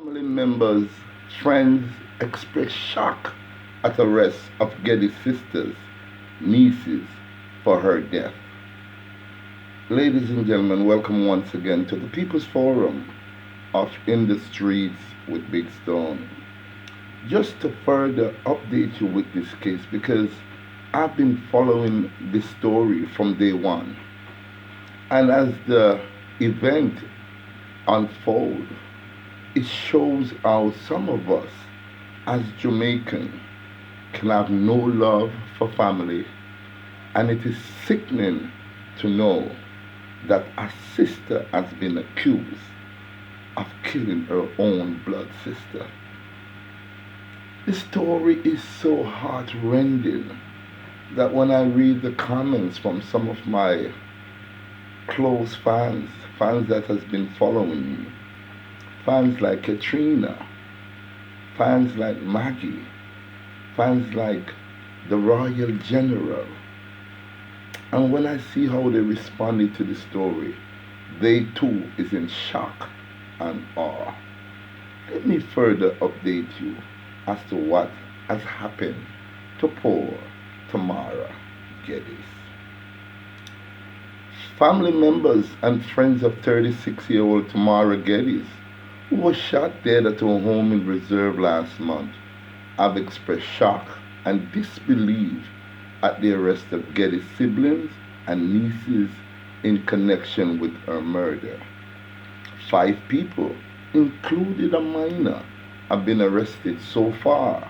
Family members, friends express shock at arrest of Geddes' sisters, nieces for her death. Ladies and gentlemen, welcome once again to the People's Forum of In the Streets with Big Stone. Just to further update you with this case because I've been following this story from day one. And as the event unfolds, it shows how some of us as Jamaican can have no love for family, and it is sickening to know that a sister has been accused of killing her own blood sister. The story is so heartrending that when I read the comments from some of my close fans that has been following me, fans like Katrina, fans like Maggie, fans like the Royal General. And when I see how they responded to the story, they too is in shock and awe. Let me further update you as to what has happened to poor Tamara Geddes. Family members and friends of 36-year-old Tamara Geddes, who was shot dead at her home in Reserve last month, have expressed shock and disbelief at the arrest of Geddes' siblings and nieces in connection with her murder. 5 people, including a minor, have been arrested so far.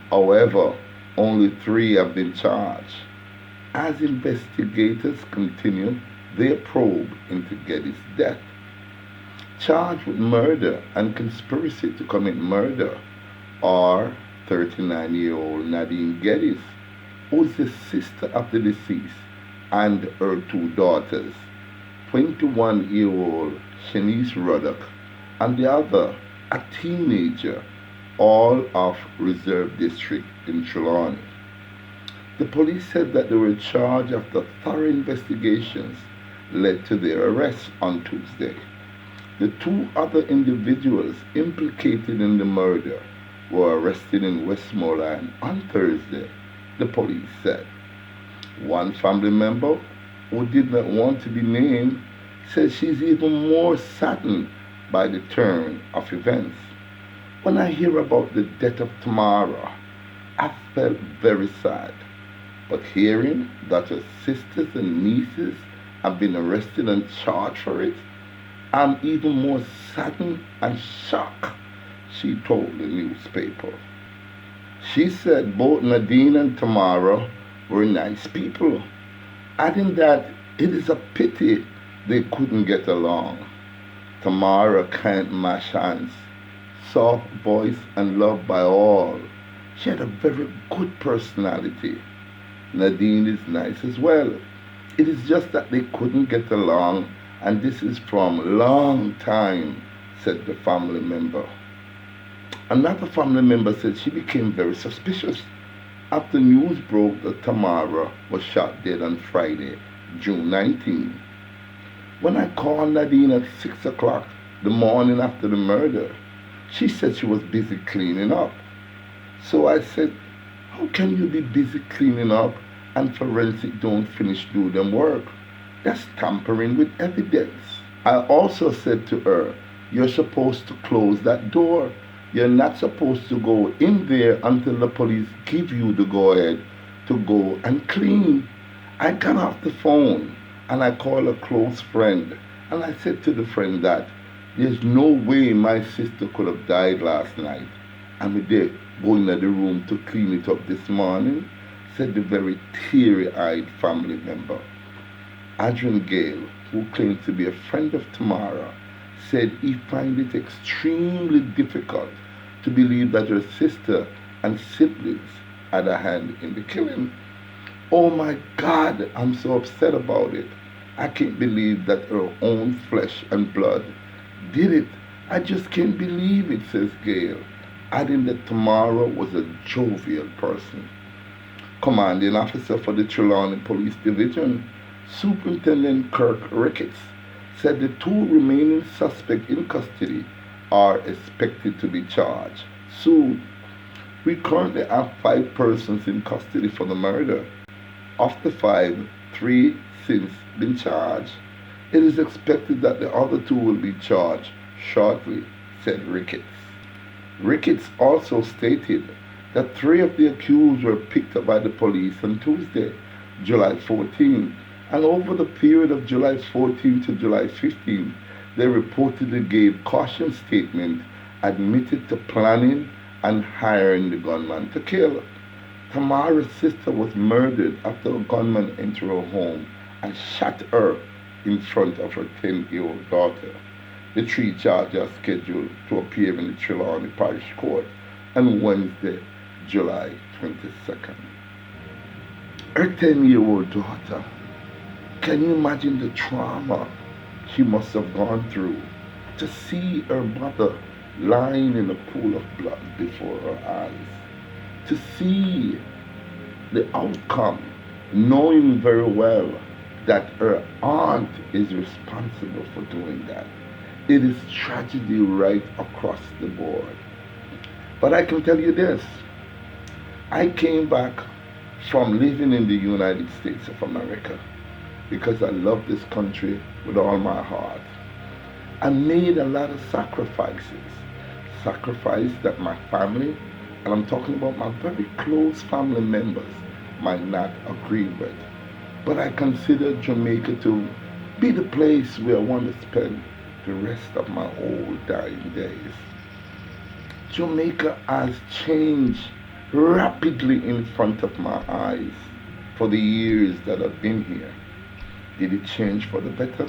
However, only 3 have been charged. As investigators continue their probe into Geddes' death, charged with murder and conspiracy to commit murder are 39-year-old Nadine Geddes, who is the sister of the deceased, and her 2 daughters, 21-year-old Shanice Ruddock, and the other, a teenager, all of Reserve District in Trelawney. The police said that they were charged after thorough investigations led to their arrest on Tuesday. The 2 other individuals implicated in the murder were arrested in Westmoreland on Thursday, the police said. One family member, who did not want to be named, said she's even more saddened by the turn of events. When I hear about the death of Tamara, I felt very sad. But hearing that her sisters and nieces have been arrested and charged for it, I'm even more saddened and shocked, she told the newspaper. She said both Nadine and Tamara were nice people, adding that it is a pity they couldn't get along. Tamara can't mash hands, soft voice and loved by all. She had a very good personality. Nadine is nice as well. It is just that they couldn't get along, and this is from long time, said the family member. Another family member said she became very suspicious after news broke that Tamara was shot dead on Friday, June 19. When I called Nadine at 6 o'clock the morning after the murder, she said she was busy cleaning up. So I said, how can you be busy cleaning up and forensic don't finish do them work? That's tampering with evidence. I also said to her, you're supposed to close that door. You're not supposed to go in there until the police give you the go-ahead to go and clean. I got off the phone and I called a close friend, and I said to the friend that there's no way my sister could have died last night. And we did go into the room to clean it up this morning, said the very teary-eyed family member. Adrian Gale, who claimed to be a friend of Tamara, said he finds it extremely difficult to believe that her sister and siblings had a hand in the killing. Oh my God, I'm so upset about it. I can't believe that her own flesh and blood did it. I just can't believe it, says Gale, adding that Tamara was a jovial person. Commanding officer for the Trelawney Police Division, Superintendent Kirk Ricketts, said the 2 remaining suspects in custody are expected to be charged soon. We currently have 5 persons in custody for the murder. Of the 5, 3 since been charged. It is expected that the other 2 will be charged shortly, said Ricketts. Ricketts also stated that 3 of the accused were picked up by the police on Tuesday, July 14, and over the period of July 14 to July 15, they reportedly gave caution statements, admitted to planning and hiring the gunman to kill. Tamara's sister was murdered after a gunman entered her home and shot her in front of her 10-year-old daughter. The 3 charges are scheduled to appear in the Trelawney Parish Court on Wednesday, July 22nd. Her 10-year-old daughter, can you imagine the trauma she must have gone through to see her mother lying in a pool of blood before her eyes? To see the outcome, knowing very well that her aunt is responsible for doing that. It is tragedy right across the board. But I can tell you this, I came back from living in the United States of America because I love this country with all my heart. I made a lot of sacrifices. Sacrifice that my family, and I'm talking about my very close family members, might not agree with. But I consider Jamaica to be the place where I want to spend the rest of my old dying days. Jamaica has changed rapidly in front of my eyes for the years that I've been here. Did it change for the better?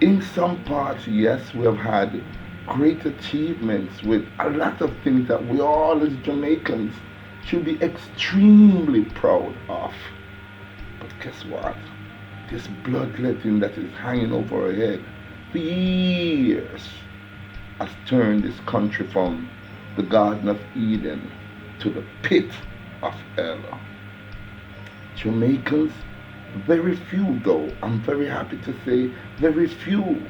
In some parts, yes, we have had great achievements with a lot of things that we all as Jamaicans should be extremely proud of. But guess what? This bloodletting that is hanging over our head for years has turned this country from the Garden of Eden to the pit of hell. Jamaicans, very few though, I'm very happy to say, very few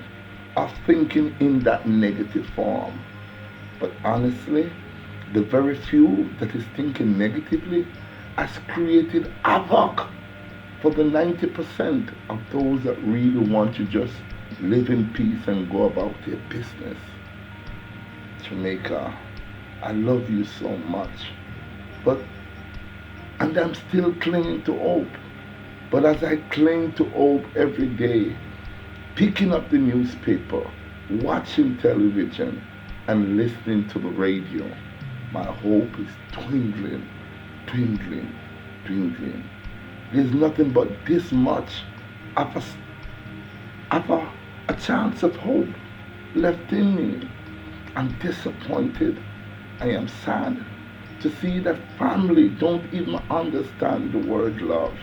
are thinking in that negative form. But honestly, the very few that is thinking negatively has created havoc for the 90% of those that really want to just live in peace and go about their business. Jamaica, I love you so much. And I'm still clinging to hope. But as I cling to hope every day, picking up the newspaper, watching television, and listening to the radio, my hope is dwindling, dwindling, dwindling. There's nothing but this much of a chance of hope left in me. I'm disappointed. I am sad to see that family don't even understand the word love.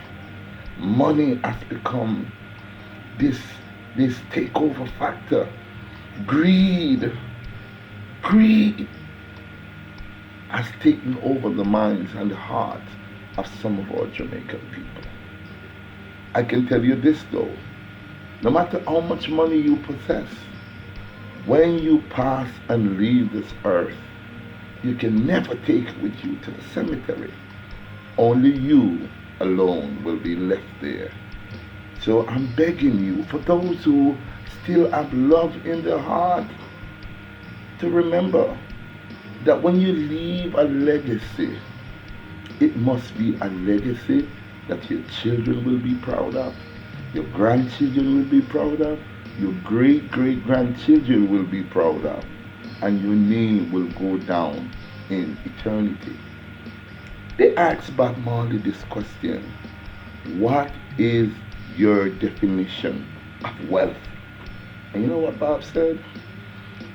Money has become this takeover factor. Greed has taken over the minds and the hearts of some of our Jamaican people. I can tell you this though, no matter how much money you possess, when you pass and leave this earth, you can never take it with you to the cemetery. Only you alone will be left there. So I'm begging you, for those who still have love in their heart, to remember that when you leave a legacy, it must be a legacy that your children will be proud of, your grandchildren will be proud of, your great-great-grandchildren will be proud of, and your name will go down in eternity. They asked Bob Marley this question: what is your definition of wealth? And you know what Bob said?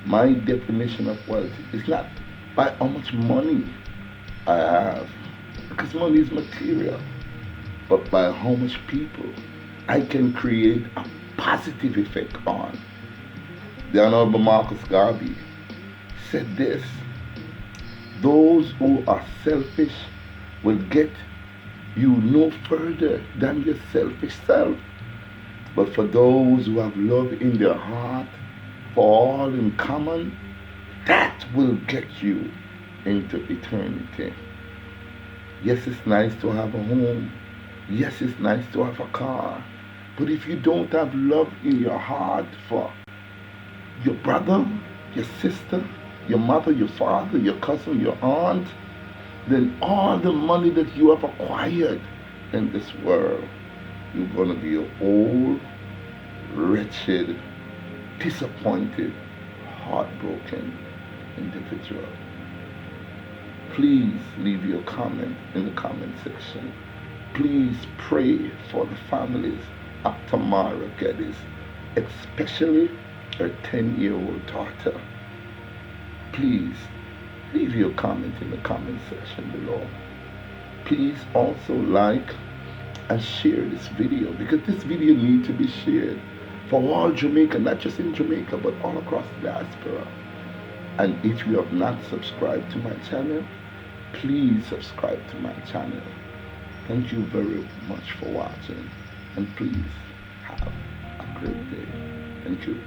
My definition of wealth is not by how much money I have, because money is material, but by how much people I can create a positive effect on. The Honorable Marcus Garvey said this: those who are selfish will get you no further than your selfish self. But for those who have love in their heart, for all in common, That will get you into eternity. Yes, it's nice to have a home. Yes, it's nice to have a car. But if you don't have love in your heart for your brother, your sister, your mother, your father, your cousin, your aunt, then all the money that you have acquired in this world, you're going to be an old, wretched, disappointed, heartbroken individual. Please leave your comment in the comment section. Please pray for the families of Tamara Geddes, especially her 10-year-old daughter. Please leave your comment in the comment section below. Please also like and share this video, because this video needs to be shared for all Jamaica, not just in Jamaica, but all across the diaspora. And if you have not subscribed to my channel, please subscribe to my channel. Thank you very much for watching, and please have a great day. Thank you.